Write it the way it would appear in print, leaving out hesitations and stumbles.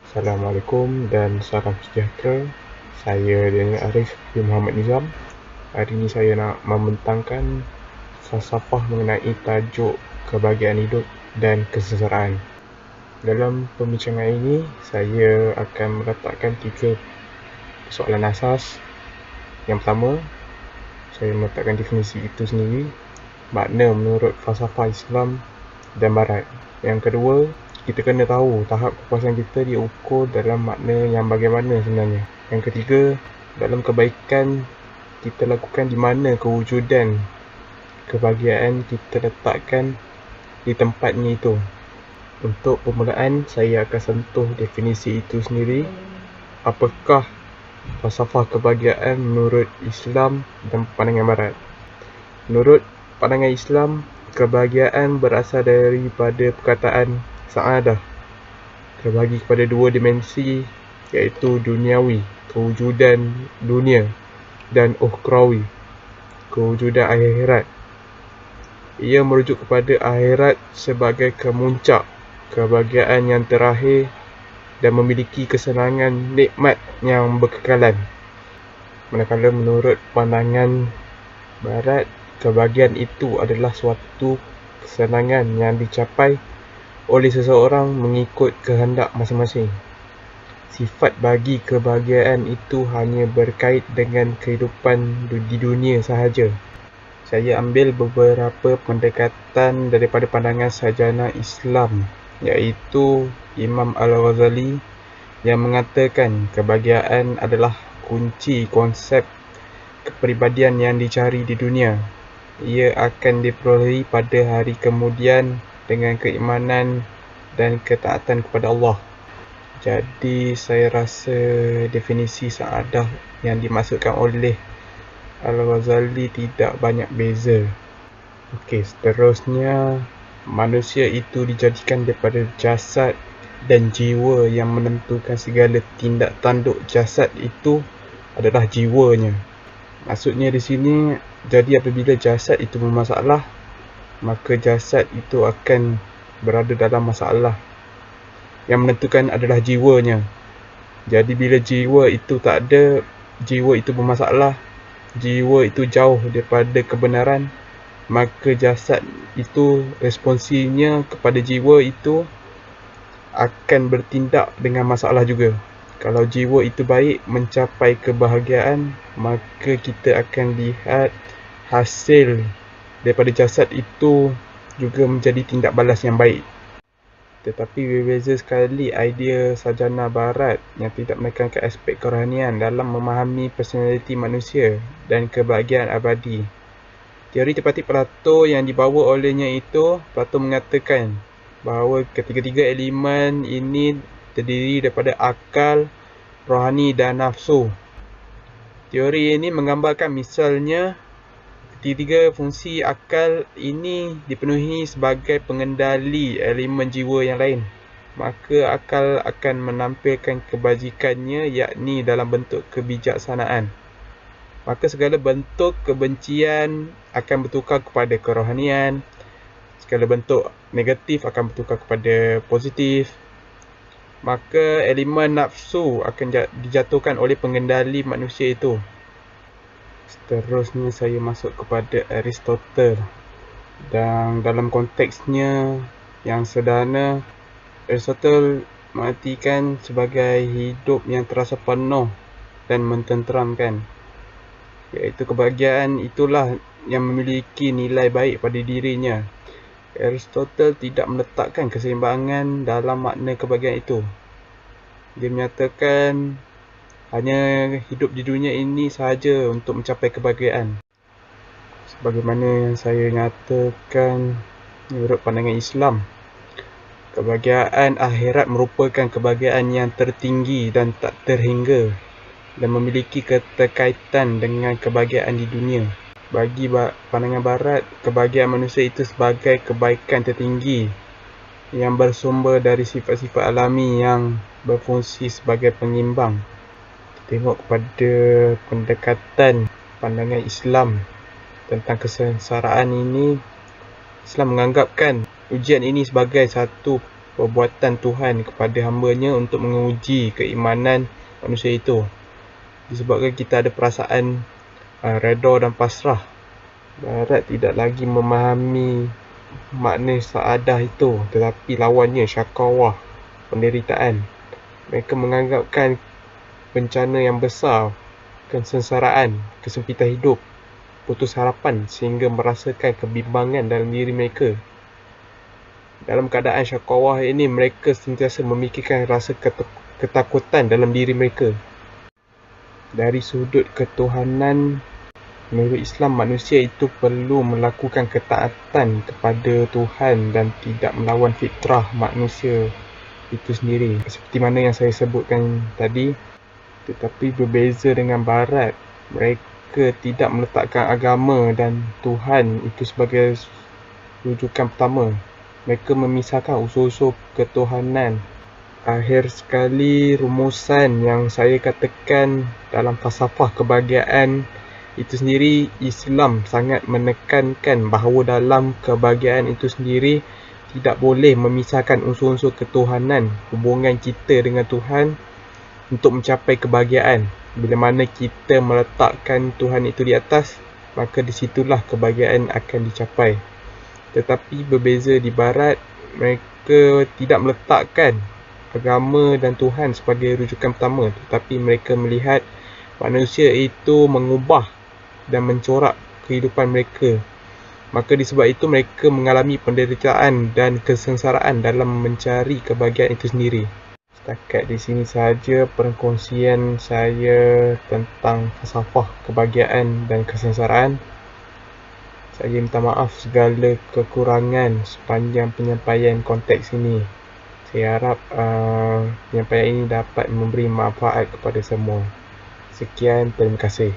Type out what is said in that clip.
Assalamualaikum dan salam sejahtera. Saya Daniel Arif bin Muhammad Nizam. Hari ini saya nak membentangkan falsafah mengenai tajuk kebahagiaan hidup dan kesengsaraan. Dalam pembincangan ini, saya akan meletakkan 3 soalan asas. Yang pertama, saya meletakkan definisi itu sendiri, makna menurut falsafah Islam dan Barat. Yang kedua, kita kena tahu tahap kepuasan kita diukur dalam makna yang bagaimana sebenarnya. Yang ketiga, dalam kebaikan kita lakukan di mana kewujudan kebahagiaan kita letakkan di tempatnya itu. Untuk permulaan, saya akan sentuh definisi itu sendiri. Apakah falsafah kebahagiaan menurut Islam dan pandangan Barat? Menurut pandangan Islam, kebahagiaan berasal daripada perkataan sa'adah, terbagi kepada 2 dimensi, iaitu duniawi, kewujudan dunia, dan ukhrawi, kewujudan akhirat. Ia merujuk kepada akhirat sebagai kemuncak kebahagiaan yang terakhir dan memiliki kesenangan nikmat yang berkekalan. Manakala menurut pandangan Barat, kebahagiaan itu adalah suatu kesenangan yang dicapai oleh seseorang mengikut kehendak masing-masing. Sifat bagi kebahagiaan itu hanya berkait dengan kehidupan di dunia sahaja. Saya ambil beberapa pendekatan daripada pandangan sarjana Islam, iaitu Imam Al-Ghazali, yang mengatakan kebahagiaan adalah kunci konsep kepribadian yang dicari di dunia. Ia akan diperolehi pada hari kemudian dengan keimanan dan ketaatan kepada Allah. Jadi saya rasa definisi sa'adah yang dimaksudkan oleh Al-Ghazali tidak banyak beza. Okey, seterusnya, manusia itu dijadikan daripada jasad dan jiwa yang menentukan segala tindak tanduk jasad itu adalah jiwanya. Maksudnya di sini, jadi apabila jasad itu bermasalah, maka jasad itu akan berada dalam masalah. Yang menentukan adalah jiwanya. Jadi bila jiwa itu tak ada, jiwa itu bermasalah, jiwa itu jauh daripada kebenaran, maka jasad itu responsinya kepada jiwa itu akan bertindak dengan masalah juga. Kalau jiwa itu baik, mencapai kebahagiaan, maka kita akan lihat hasil daripada jasad itu juga menjadi tindak balas yang baik. Tetapi berbeza sekali idea sarjana Barat yang tidak menekankan aspek kerohanian dalam memahami personaliti manusia dan kebahagiaan abadi. Teori tripartit Plato yang dibawa olehnya itu, Plato mengatakan bahawa ketiga-tiga elemen ini terdiri daripada akal, rohani dan nafsu. Teori ini menggambarkan misalnya ketiga fungsi akal ini dipenuhi sebagai pengendali elemen jiwa yang lain, maka akal akan menampilkan kebajikannya, yakni dalam bentuk kebijaksanaan. Maka segala bentuk kebencian akan bertukar kepada kerohanian, segala bentuk negatif akan bertukar kepada positif. Maka elemen nafsu akan dijatuhkan oleh pengendali manusia itu. Seterusnya saya masuk kepada Aristotle, dan dalam konteksnya yang sederhana, Aristotle mengartikan sebagai hidup yang terasa penuh dan mententeramkan, iaitu kebahagiaan itulah yang memiliki nilai baik pada dirinya. Aristotle tidak meletakkan keseimbangan dalam makna kebahagiaan itu. Dia menyatakan hanya hidup di dunia ini sahaja untuk mencapai kebahagiaan. Sebagaimana yang saya nyatakan menurut pandangan Islam, kebahagiaan akhirat merupakan kebahagiaan yang tertinggi dan tak terhingga dan memiliki keterkaitan dengan kebahagiaan di dunia. Bagi pandangan Barat, kebahagiaan manusia itu sebagai kebaikan tertinggi yang bersumber dari sifat-sifat alami yang berfungsi sebagai pengimbang. Tengok kepada pendekatan pandangan Islam tentang kesengsaraan ini, Islam menganggapkan ujian ini sebagai satu perbuatan Tuhan kepada hamba-Nya untuk menguji keimanan manusia itu. Disebabkan kita ada perasaan redha dan pasrah, Barat tidak lagi memahami makna saadah itu, tetapi lawannya syakawah, penderitaan. Mereka menganggapkan bencana yang besar, kesengsaraan, kesempitan hidup, putus harapan sehingga merasakan kebimbangan dalam diri mereka. Dalam keadaan syakawah ini, mereka sentiasa memikirkan rasa ketakutan dalam diri mereka. Dari sudut ketuhanan, menurut Islam, manusia itu perlu melakukan ketaatan kepada Tuhan dan tidak melawan fitrah manusia itu sendiri. Seperti mana yang saya sebutkan tadi, tetapi berbeza dengan Barat, mereka tidak meletakkan agama dan Tuhan itu sebagai rujukan pertama. Mereka memisahkan unsur-unsur ketuhanan. Akhir sekali, rumusan yang saya katakan dalam falsafah kebahagiaan itu sendiri, Islam sangat menekankan bahawa dalam kebahagiaan itu sendiri tidak boleh memisahkan unsur-unsur ketuhanan, hubungan kita dengan Tuhan untuk mencapai kebahagiaan. Bila mana kita meletakkan Tuhan itu di atas, maka disitulah kebahagiaan akan dicapai. Tetapi berbeza di Barat, mereka tidak meletakkan agama dan Tuhan sebagai rujukan pertama, tetapi mereka melihat manusia itu mengubah dan mencorak kehidupan mereka. Maka disebab itu mereka mengalami penderitaan dan kesengsaraan dalam mencari kebahagiaan itu sendiri. Setakat di sini sahaja perkongsian saya tentang falsafah kebahagiaan dan kesengsaraan. Saya minta maaf segala kekurangan sepanjang penyampaian konteks ini. Saya harap penyampaian ini dapat memberi manfaat kepada semua. Sekian, terima kasih.